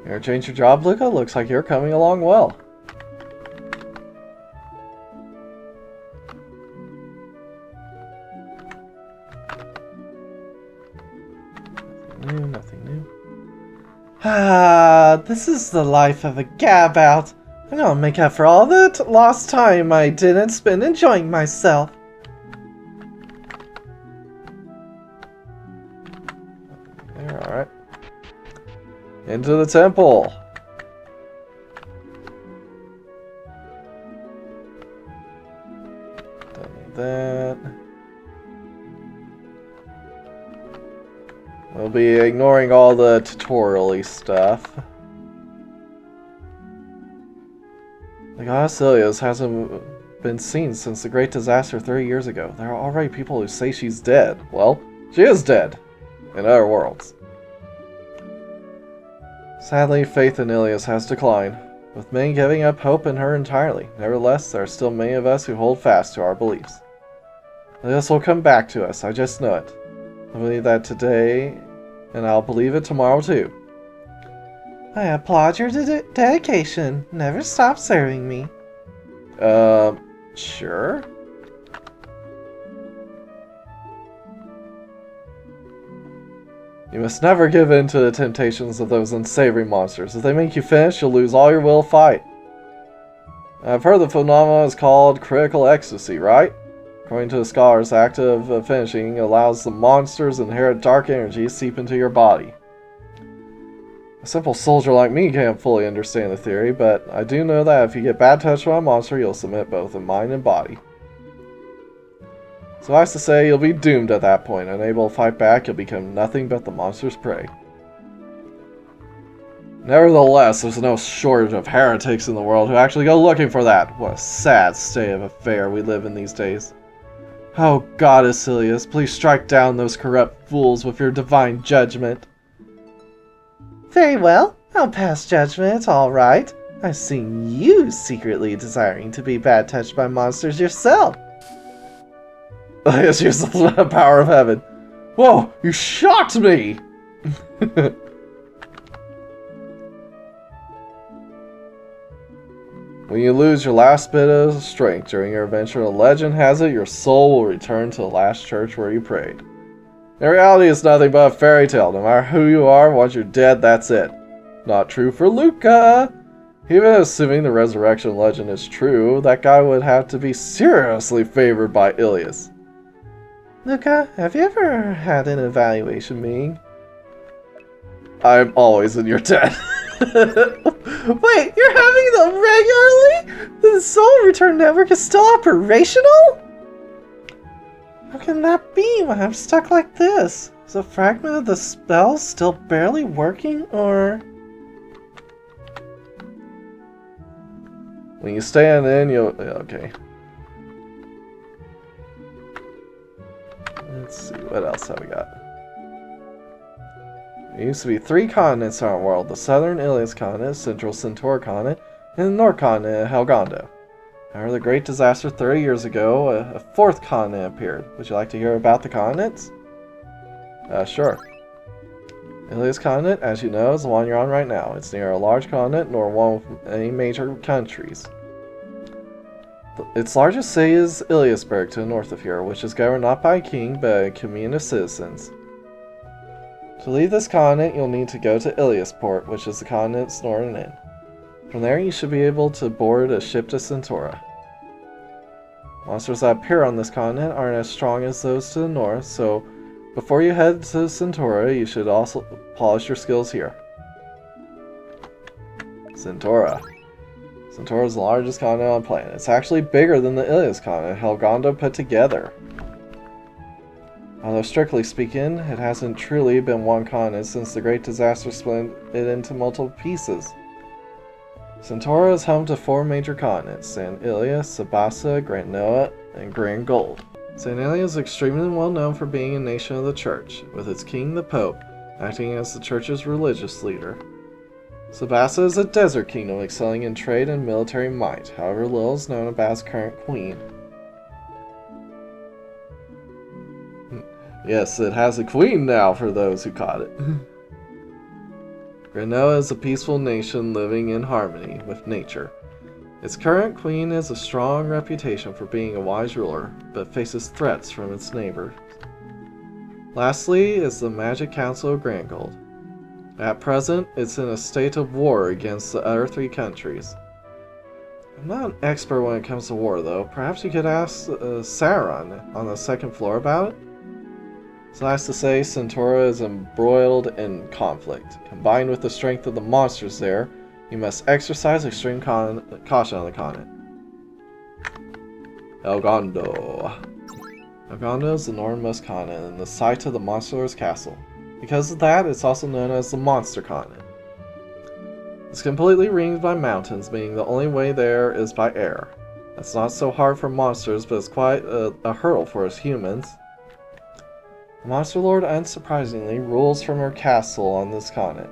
You change your job, Luca? Looks like you're coming along well. Nothing new. Ah, this is the life of a gab-out. I'm gonna make up for all the lost time I didn't spend enjoying myself. There, alright. Into the temple. Don't need that. We'll be ignoring all the tutorial-y stuff. The goddess Ilias hasn't been seen since the great disaster 30 years ago. There are already people who say she's dead. Well, she is dead. In other worlds. Sadly, faith in Ilias has declined, with many giving up hope in her entirely. Nevertheless, there are still many of us who hold fast to our beliefs. Ilias will come back to us, I just know it. I believe that today, and I'll believe it tomorrow too. I applaud your dedication. Never stop serving me. Sure. You must never give in to the temptations of those unsavory monsters. If they make you finish, you'll lose all your will to fight. I've heard the phenomenon is called critical ecstasy, right? According to the scholars, the act of finishing allows the monster's inherent dark energy to seep into your body. A simple soldier like me can't fully understand the theory, but I do know that if you get bad touched by a monster, you'll submit both in mind and body. Suffice to say, you'll be doomed at that point. Unable to fight back, you'll become nothing but the monster's prey. Nevertheless, there's no shortage of heretics in the world who actually go looking for that. What a sad state of affair we live in these days. Oh, Goddess Ilias, please strike down those corrupt fools with your divine judgment. Very well, I'll pass judgment, all right. I've seen you secretly desiring to be bad touched by monsters yourself. I guess use the power of heaven. Whoa, you shocked me! When you lose your last bit of strength during your adventure, a legend has it your soul will return to the last church where you prayed. In reality, it's nothing but a fairy tale. No matter who you are, once you're dead, that's it. Not true for Luca! Even assuming the resurrection legend is true, that guy would have to be seriously favored by Ilias. Luca, have you ever had an evaluation meeting? I'm always in your debt. Wait, you're having them regularly? The Soul Return Network is still operational? How can that be when I'm stuck like this? Is a fragment of the spell still barely working, or...? When you stand in, you'll... Okay. Let's see, what else have we got? There used to be 3 continents in our world. The Southern Ilias continent, Central Centaur continent, and the North continent, Helgondo. After the great disaster 30 years ago, a 4th continent appeared. Would you like to hear about the continents? Sure. Ilias continent, as you know, is the one you're on right now. It's near a large continent, nor one with any major countries. Its largest city is Iliasburg to the north of here, which is governed not by a king, but a commune of citizens. To leave this continent, you'll need to go to Iliasport, which is the continent's northern end. From there, you should be able to board a ship to Centaura. Monsters that appear on this continent aren't as strong as those to the north, so before you head to Centaura, you should also polish your skills here. Centaura. Centaura is the largest continent on the planet. It's actually bigger than the Ilias continent, Helgondo put together. Although strictly speaking, it hasn't truly been one continent since the great disaster split it into multiple pieces. Centaura is home to 4 major continents, St. Ilia, Sabasa, Grand Noah, and Grand Gold. St. Ilia is extremely well known for being a nation of the Church, with its king, the Pope, acting as the Church's religious leader. Sabasa is a desert kingdom excelling in trade and military might, however little is known about its current queen. Yes, it has a queen now, for those who caught it. Grenoa is a peaceful nation living in harmony with nature. Its current queen has a strong reputation for being a wise ruler, but faces threats from its neighbors. Lastly is the Magic Council of Grangold. At present, it's in a state of war against the other 3 countries. I'm not an expert when it comes to war, though. Perhaps you could ask Sauron on the 2nd floor about it? Suffice to say, Centaura is embroiled in conflict. Combined with the strength of the monsters there, you must exercise extreme caution on the continent. Elgondo. Elgondo is the northernmost continent and the site of the Monster Lord's castle. Because of that, it's also known as the Monster Continent. It's completely ringed by mountains, meaning the only way there is by air. That's not so hard for monsters, but it's quite a hurdle for us humans. The Monster Lord, unsurprisingly, rules from her castle on this continent.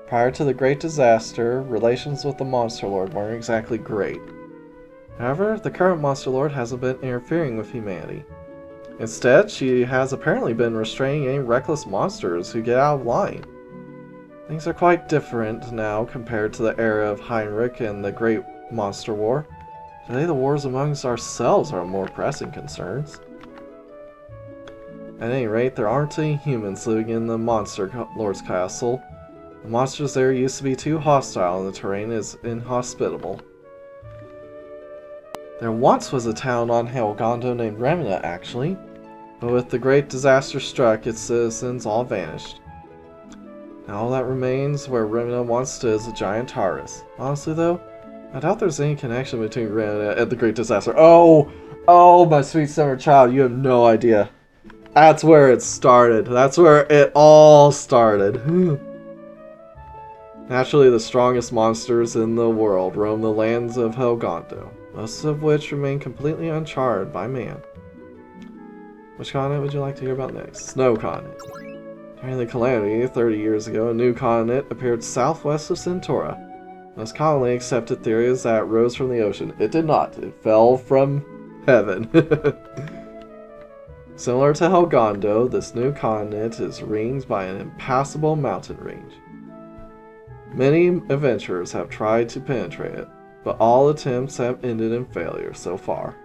Prior to the Great Disaster, relations with the Monster Lord weren't exactly great. However, the current Monster Lord hasn't been interfering with humanity. Instead, she has apparently been restraining any reckless monsters who get out of line. Things are quite different now compared to the era of Heinrich and the Great Monster War. Today the wars amongst ourselves are more pressing concerns. At any rate, there aren't any humans living in the Monster Lord's castle. The monsters there used to be too hostile and the terrain is inhospitable. There once was a town on Helgondo named Remina, actually, but with the great disaster struck, its citizens all vanished. Now all that remains where Remina once stood is a giant Taurus. Honestly though, I doubt there's any connection between Remina and the great disaster. Oh, my sweet summer child, you have no idea. That's where it started. That's where it all started. Naturally, the strongest monsters in the world roam the lands of Helgondo, most of which remain completely uncharted by man. Which continent would you like to hear about next? Snow Continent. During the Calamity, 30 years ago, a new continent appeared southwest of Centaura. Most commonly accepted theory is that it rose from the ocean. It did not. It fell from heaven. Similar to Helgondo, this new continent is ringed by an impassable mountain range. Many adventurers have tried to penetrate it, but all attempts have ended in failure so far.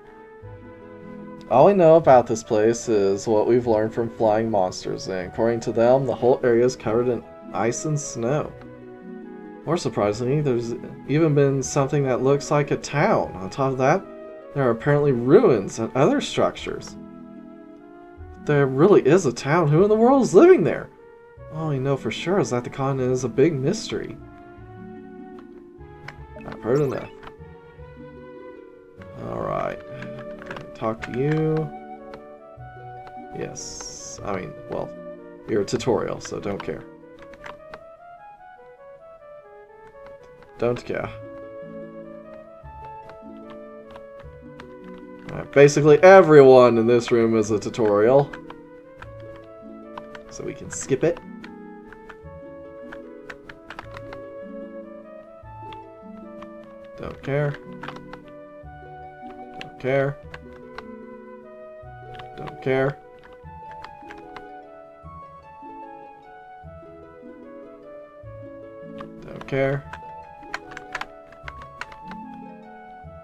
All we know about this place is what we've learned from flying monsters, and according to them, the whole area is covered in ice and snow. More surprisingly, there's even been something that looks like a town. On top of that, there are apparently ruins and other structures. If there really is a town, who in the world is living there? All we know for sure is that the continent is a big mystery. I've heard enough. Alright. Talk to you. Yes. I mean, well, you're a tutorial, so don't care. Don't care. Alright, basically everyone in this room is a tutorial. So we can skip it. Don't care. Don't care. Don't care. Don't care.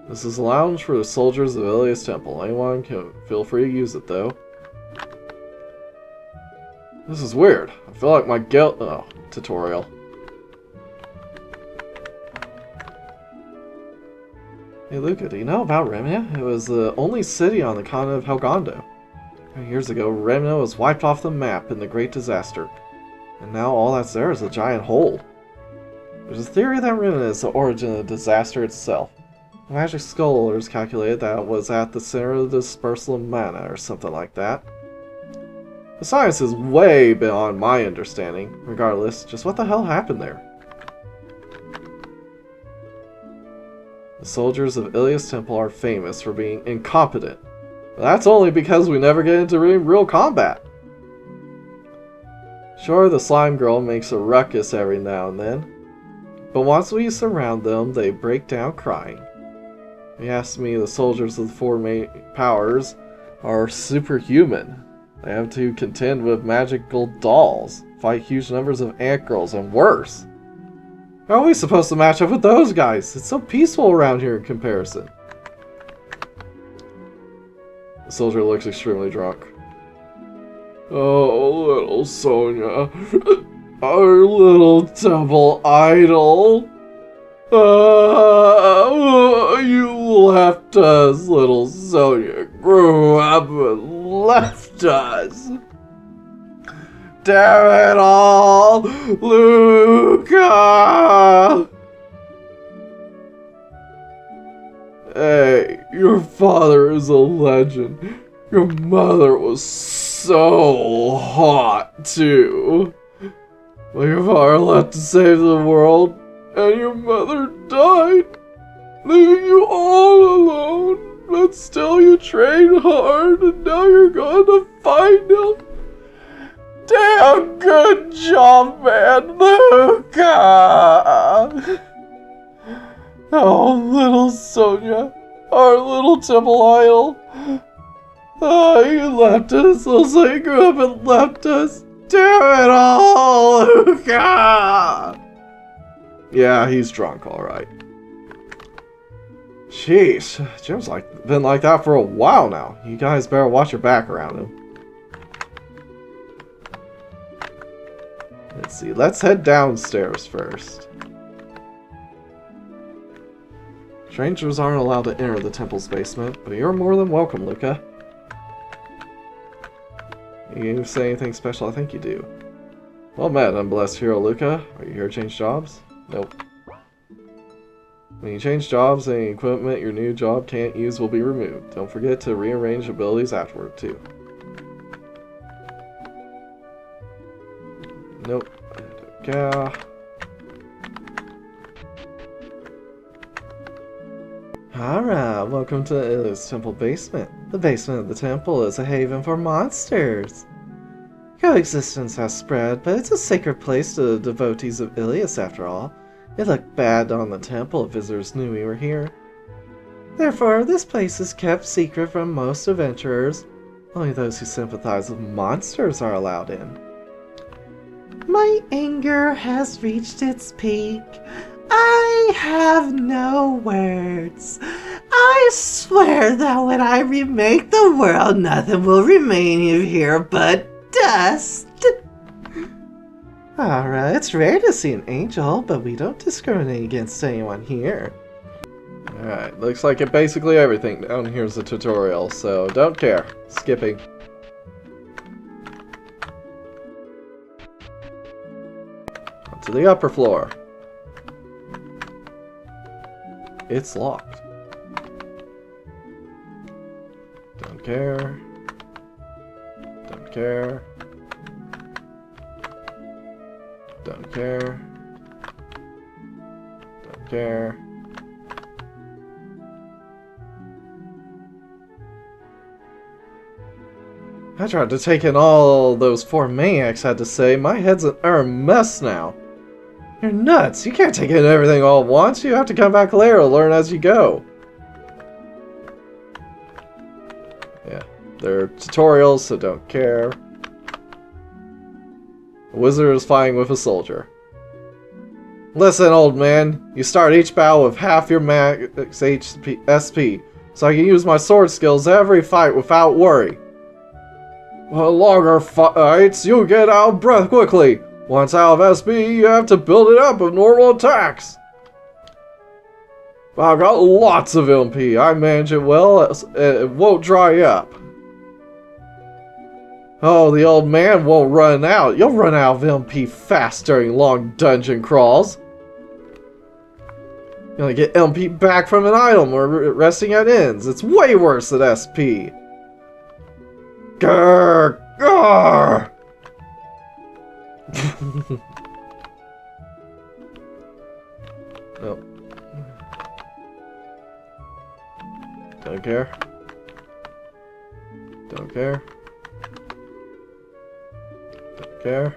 This is a lounge for the soldiers of Ilias Temple. Anyone can feel free to use it, though. This is weird. I feel like my guild... Oh, tutorial. Hey Luca, do you know about Remina? It was the only city on the continent of Helgondo. 20 years ago, Remina was wiped off the map in the Great Disaster. And now all that's there is a giant hole. There's a theory that Remina is the origin of the disaster itself. The magic scholars calculated that it was at the center of the dispersal of mana or something like that. The science is way beyond my understanding. Regardless, just what the hell happened there? The soldiers of Ilias Temple are famous for being incompetent. But that's only because we never get into real combat. Sure, the slime girl makes a ruckus every now and then. But once we surround them, they break down crying. If you ask me, the soldiers of the four main powers are superhuman. They have to contend with magical dolls, fight huge numbers of ant girls, and worse. How are we supposed to match up with those guys? It's so peaceful around here in comparison. The soldier looks extremely drunk. Oh, little Sonia. Our little temple idol. You left us, little Sonia. Grew up and left us. Damn it all, Luca! Hey, your father is a legend. Your mother was so hot, too. Well, your father left to save the world, and your mother died, leaving you all alone. But still you trained hard, and now you're going to find him. Damn good job, man, Luca! Oh, little Sonia, our little temple idol. Oh, you left us, little Sonia grew up and left us. Damn it all, Luca! Yeah, he's drunk, alright. Jeez, Jim's been like that for a while now. You guys better watch your back around him. Let's see, let's head downstairs first. Strangers aren't allowed to enter the temple's basement, but you're more than welcome, Luca. You say anything special? I think you do. Well met, unblessed hero Luca. Are you here to change jobs? Nope. When you change jobs, any equipment your new job can't use will be removed. Don't forget to rearrange abilities afterward, too. Nope. Yeah. Alright, welcome to Ilias Temple Basement. The basement of the temple is a haven for monsters. Coexistence has spread, but it's a sacred place to the devotees of Ilias after all. It looked bad on the temple if visitors knew we were here. Therefore, this place is kept secret from most adventurers. Only those who sympathize with monsters are allowed in. My anger has reached its peak. I have no words. I swear that when I remake the world, nothing will remain of here but dust. Alright, it's rare to see an angel, but we don't discriminate against anyone here. Alright, looks like basically everything down here is a tutorial, so don't care. Skipping. On to the upper floor. It's locked. Don't care. Don't care. Don't care. Don't care. I tried to take in all those four maniacs had to say. My head's an utter mess now. You're nuts. You can't take in everything all at once. You have to come back later to learn as you go. Yeah, they're tutorials, so don't care. A wizard is fighting with a soldier. Listen, old man. You start each battle with half your max SP, so I can use my sword skills every fight without worry. Well, longer fights, you'll get out of breath quickly. Once out of SP, you have to build it up with normal attacks. But I've got lots of MP. I manage it well, it won't dry up. Oh, the old man won't run out. You'll run out of MP fast during long dungeon crawls. You only get MP back from an item or resting at inns. It's way worse than SP. Grr! Grr! Nope. Don't care. Don't care. Don't care.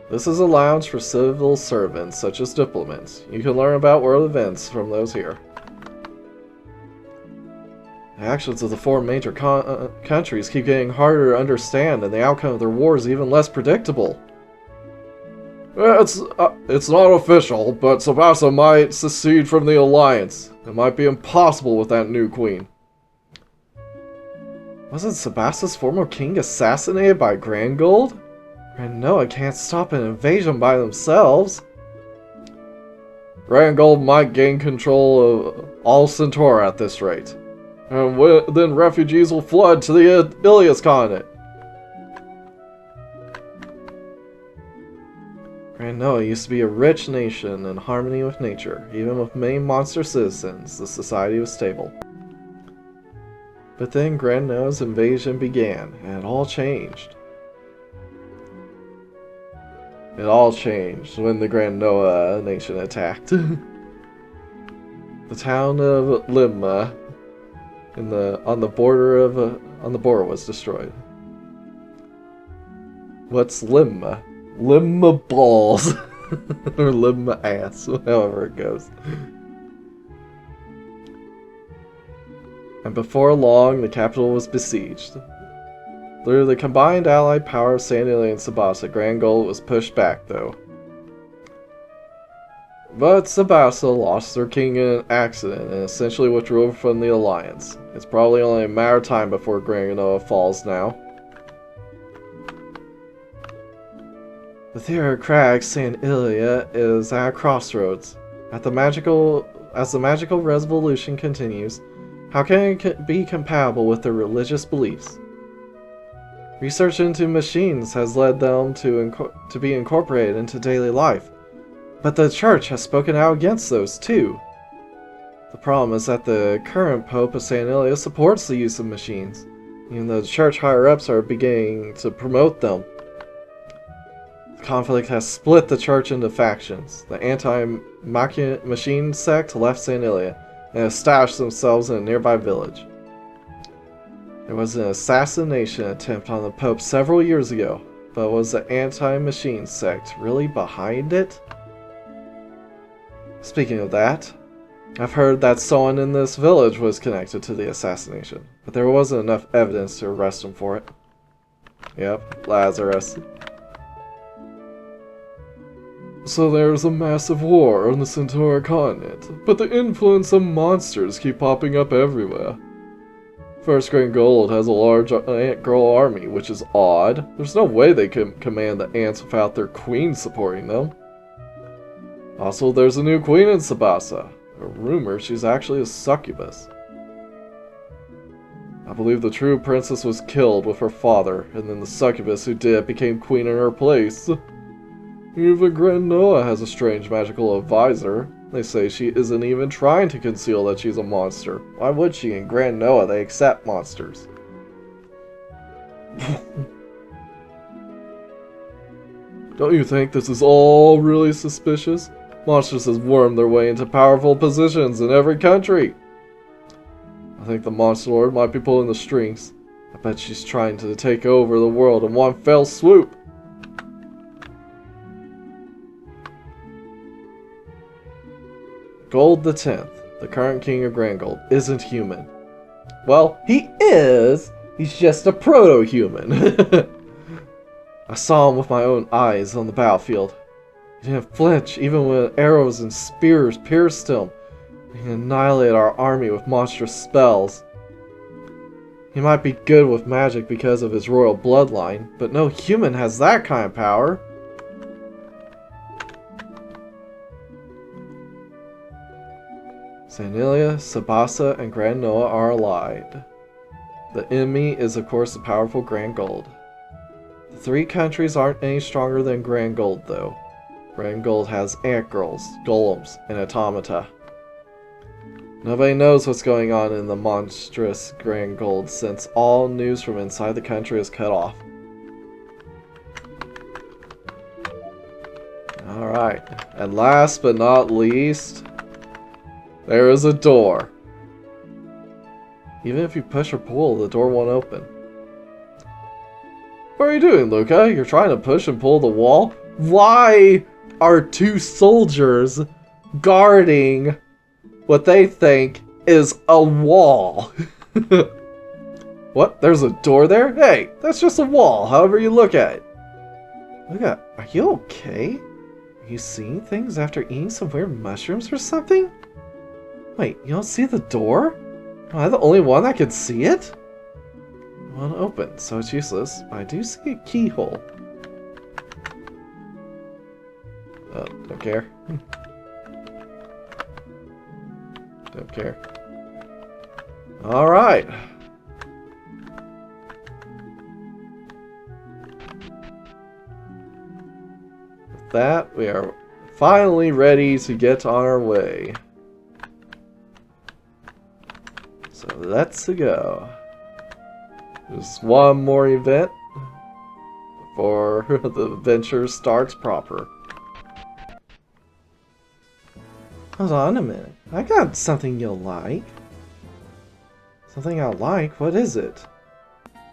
This is a lounge for civil servants, such as diplomats. You can learn about world events from those here. The actions of the four major countries keep getting harder to understand, and the outcome of their wars is even less predictable. It's not official, but Sabasa might secede from the alliance. It might be impossible with that new queen. Wasn't Sabasa's former king assassinated by Grand Gold? And Noah can't stop an invasion by themselves. Grand Gold might gain control of all Centaur at this rate. And then refugees will flood to the Ilias continent. Grand Noah used to be a rich nation in harmony with nature. Even with many monster citizens, the society was stable. But then Grand Noah's invasion began, and it all changed. It all changed when the Grand Noah nation attacked. The town of Limma on the border was destroyed. What's Limma? Limma balls. Or Limma ass, however it goes. And before long, the capital was besieged. Through the combined allied power of Sandalia and Sabasa, Grand Gold was pushed back, though. But Sabasa lost their king in an accident and essentially withdrew from the alliance. It's probably only a matter of time before Grand Noah falls now. The theocratic Saint Ilia is at a crossroads. As the magical revolution continues, how can it be compatible with their religious beliefs? Research into machines has led them to be incorporated into daily life, but the Church has spoken out against those too. The problem is that the current Pope of St. Ilia supports the use of machines, even though the Church higher-ups are beginning to promote them. The conflict has split the Church into factions. The anti-machine sect left St. Ilia and established themselves in a nearby village. There was an assassination attempt on the Pope several years ago, but was the anti-machine sect really behind it? Speaking of that, I've heard that someone in this village was connected to the assassination, but there wasn't enough evidence to arrest him for it. Yep, Lazarus. So there's a massive war on the Centaur continent, but the influence of monsters keep popping up everywhere. First Grand Gold has a large ant girl army, which is odd. There's no way they can command the ants without their queen supporting them. Also, there's a new queen in Sabasa. A rumor she's actually a succubus. I believe the true princess was killed with her father, and then the succubus who did became queen in her place. Even Grand Noah has a strange magical advisor. They say she isn't even trying to conceal that she's a monster. Why would she? In Grand Noah, they accept monsters. Don't you think this is all really suspicious? Monsters have wormed their way into powerful positions in every country. I think the Monster Lord might be pulling the strings. I bet she's trying to take over the world in one fell swoop. Gold the 10th, the current king of Grand Gold, isn't human. Well, he is! He's just a proto-human. I saw him with my own eyes on the battlefield. He didn't flinch even when arrows and spears pierced him. He annihilated our army with monstrous spells. He might be good with magic because of his royal bloodline, but no human has that kind of power. Sandalia, Sabasa, and Grand Noah are allied. The enemy is of course the powerful Grand Gold. The three countries aren't any stronger than Grand Gold though. Grand Gold has ant girls, golems, and automata. Nobody knows what's going on in the monstrous Grand Gold since all news from inside the country is cut off. Alright, and last but not least, there is a door. Even if you push or pull, the door won't open. What are you doing, Luca? You're trying to push and pull the wall? Why are two soldiers guarding what they think is a wall? What? There's a door there? Hey, that's just a wall, however you look at it. Look at, are you okay? Are you seeing things after eating some weird mushrooms or something? Wait, you don't see the door? Am I the only one that can see it? It won't open, so it's useless, but I do see a keyhole. Oh, don't care. Don't care. Alright. With that, we are finally ready to get on our way. So let's go. Just one more event before the adventure starts proper. Hold on a minute. I got something you'll like. Something I'll like? What is it?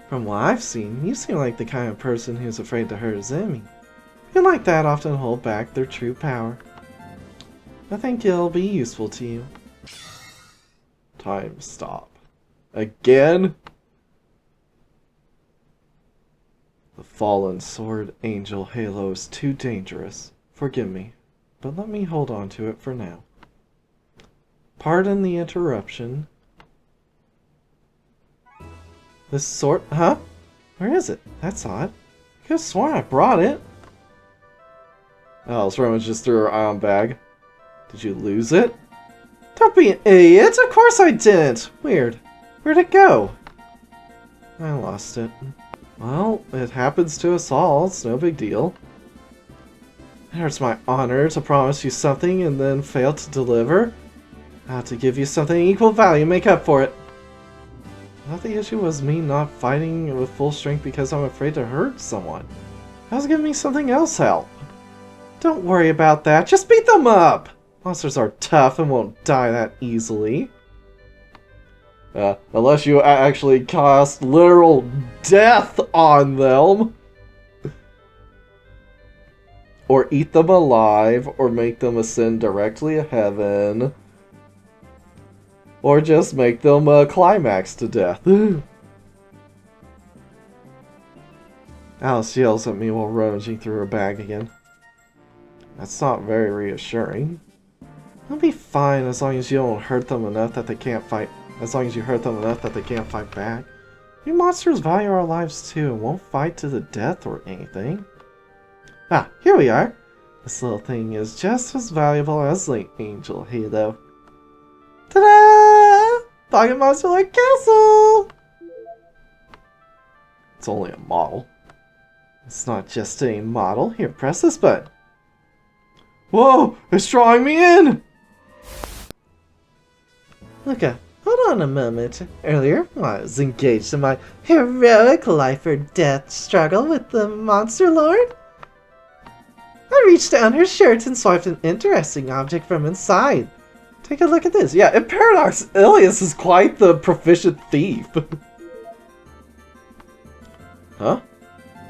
From what I've seen, you seem like the kind of person who's afraid to hurt his enemy. People like that often hold back their true power. I think it'll be useful to you. Time stop. Again? The fallen sword angel halo is too dangerous. Forgive me, but let me hold on to it for now. Pardon the interruption. This sword... Huh? Where is it? That's odd. I could have sworn I brought it. Oh, Roman just threw her iron bag. Did you lose it? Don't be an idiot! Of course I didn't! Weird. Where'd it go? I lost it. Well, it happens to us all. It's no big deal. It hurts my honor to promise you something and then fail to deliver. I have to give you something equal value, make up for it. I thought the issue was me not fighting with full strength because I'm afraid to hurt someone. How's giving me something else help? Don't worry about that, just beat them up! Monsters are tough and won't die that easily. Unless you actually cast literal death on them. Or eat them alive, or make them ascend directly to heaven. Or just make them climax to death. Alice yells at me while rummaging through her bag again. That's not very reassuring. They'll be fine as long as you don't hurt them enough that they can't fight. As long as you hurt them enough that they can't fight back. You monsters value our lives too and won't fight to the death or anything. Ah, here we are. This little thing is just as valuable as the angel halo. Ta-da! Pocket Monster like Castle! It's only a model. It's not just a model. Here, press this button. Whoa! It's drawing me in! Look up. Hold on a moment. Earlier, I was engaged in my heroic life or death struggle with the Monster Lord. I reached down her shirt and swiped an interesting object from inside. Take a look at this. Yeah, in Paradox, Ilias is quite the proficient thief. Huh?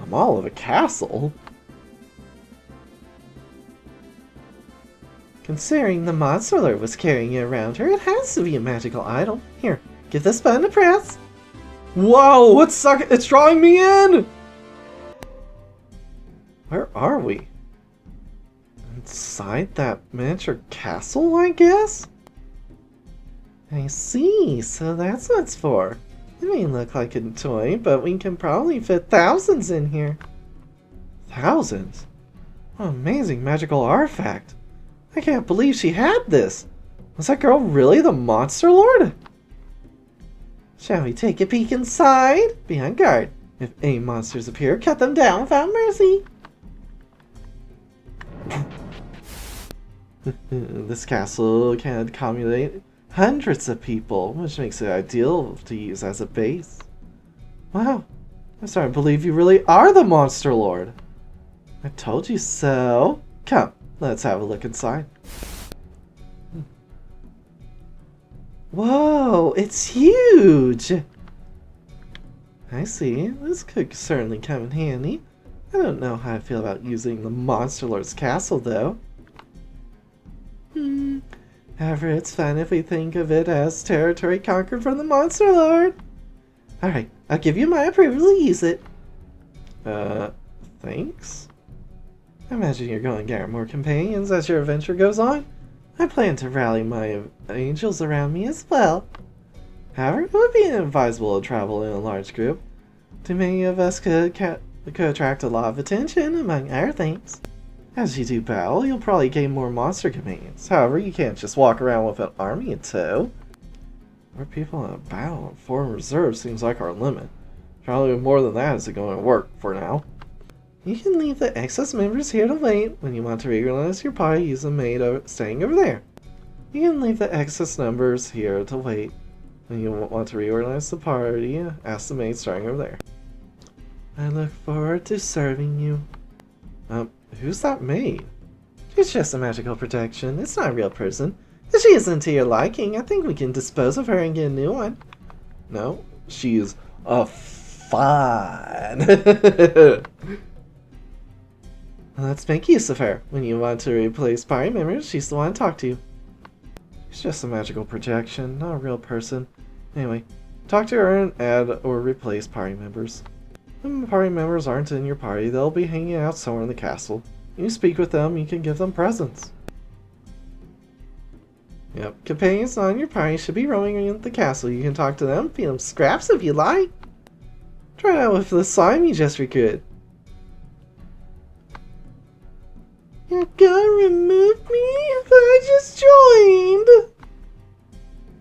A model of a castle? Considering the Monster Lord was carrying it around her, it has to be a magical idol. Here, give this button a press. Whoa, it's drawing me in! Where are we? Inside that miniature castle, I guess? I see, so that's what it's for. It may look like a toy, but we can probably fit thousands in here. Thousands? What an amazing magical artifact. I can't believe she had this. Was that girl really the Monster Lord? Shall we take a peek inside? Be on guard. If any monsters appear, cut them down without mercy. This castle can accommodate hundreds of people, which makes it ideal to use as a base. Wow, I'm starting to believe you really are the Monster Lord. I told you so. Come, let's have a look inside. Whoa, it's huge! I see, this could certainly come in handy. I don't know how I feel about using the Monster Lord's castle, though. However, it's fun if we think of it as territory conquered from the Monster Lord. Alright, I'll give you my approval to use it. Thanks? I imagine you're going to gather more companions as your adventure goes on. I plan to rally my angels around me as well. However, it would be advisable to travel in a large group. Too many of us could attract a lot of attention, among other things. As you do battle, you'll probably gain more monster companions. However, you can't just walk around with an army in tow. More people in a battle and 4 in reserve seems like our limit. Probably more than that isn't going to work for now. You can leave the excess members here to wait. When you want to reorganize your party, use a maid staying over there. You can leave the excess numbers here to wait. When you want to reorganize the party, ask the maid starting over there. I look forward to serving you. Who's that maid? She's just a magical protection. It's not a real person. If she isn't to your liking, I think we can dispose of her and get a new one. No, she's fine. Let's make use of her. When you want to replace party members, she's the one to talk to. She's just a magical projection, not a real person. Anyway, talk to her and add or replace party members. When party members aren't in your party, they'll be hanging out somewhere in the castle. When you speak with them, you can give them presents. Yep, companions not in your party should be roaming in the castle. You can talk to them, feed them scraps if you like. Try it out with the slime you just recruited. You're gonna remove me? But I just joined!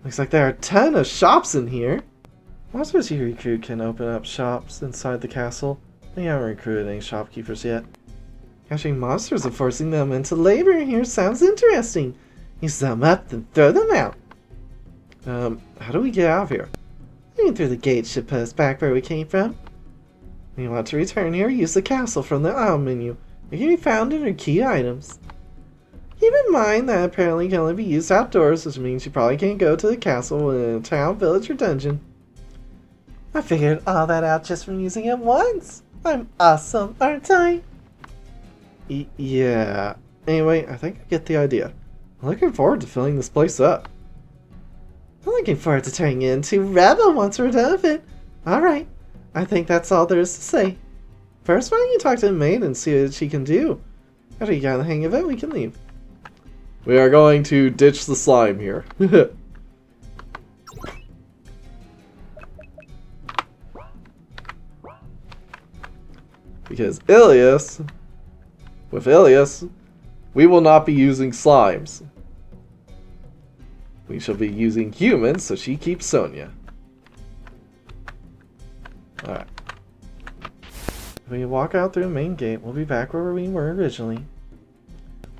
Looks like there are a ton of shops in here. Monsters you recruit can open up shops inside the castle. They haven't recruited any shopkeepers yet. Catching monsters and forcing them into labor here sounds interesting. Use them up, then throw them out. How do we get out of here? Going through the gate should put us back where we came from. When you want to return here, use the castle from the aisle menu. It can be found under key items. Keep in mind that apparently can only be used outdoors, which means you probably can't go to the castle in a town, village, or dungeon. I figured all that out just from using it once. I'm awesome, aren't I? Yeah. Anyway, I think I get the idea. I'm looking forward to filling this place up. I'm looking forward to turning it into Rebel once we're done with it. Alright, I think that's all there is to say. First, why don't you talk to the maid and see what she can do? After you got the hang of it, we can leave. We are going to ditch the slime here. Because with Ilias, we will not be using slimes. We shall be using humans, so she keeps Sonia. Alright. When you walk out through the main gate, we'll be back where we were originally.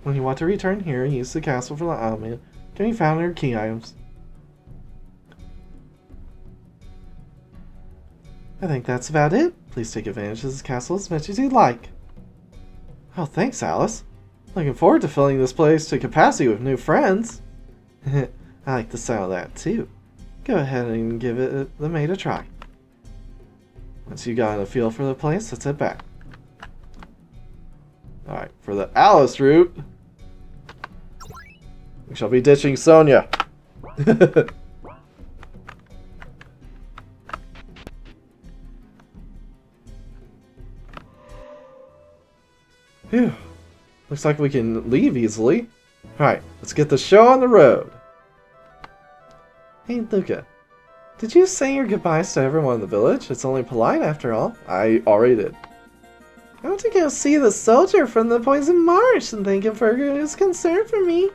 When you want to return here, use the castle for the element. Can be found under key items. I think that's about it. Please take advantage of this castle as much as you'd like. Oh, thanks, Alice. Looking forward to filling this place to capacity with new friends. I like the sound of that, too. Go ahead and give the maid a try. Once you got a feel for the place, let's head back. Alright, for the Alice route, we shall be ditching Sonia. Phew. Looks like we can leave easily. Alright, let's get the show on the road. Hey, Luca. Did you say your goodbyes to everyone in the village? It's only polite after all. I already did. I want to go see the soldier from the Poison Marsh and thank him for his concern for me.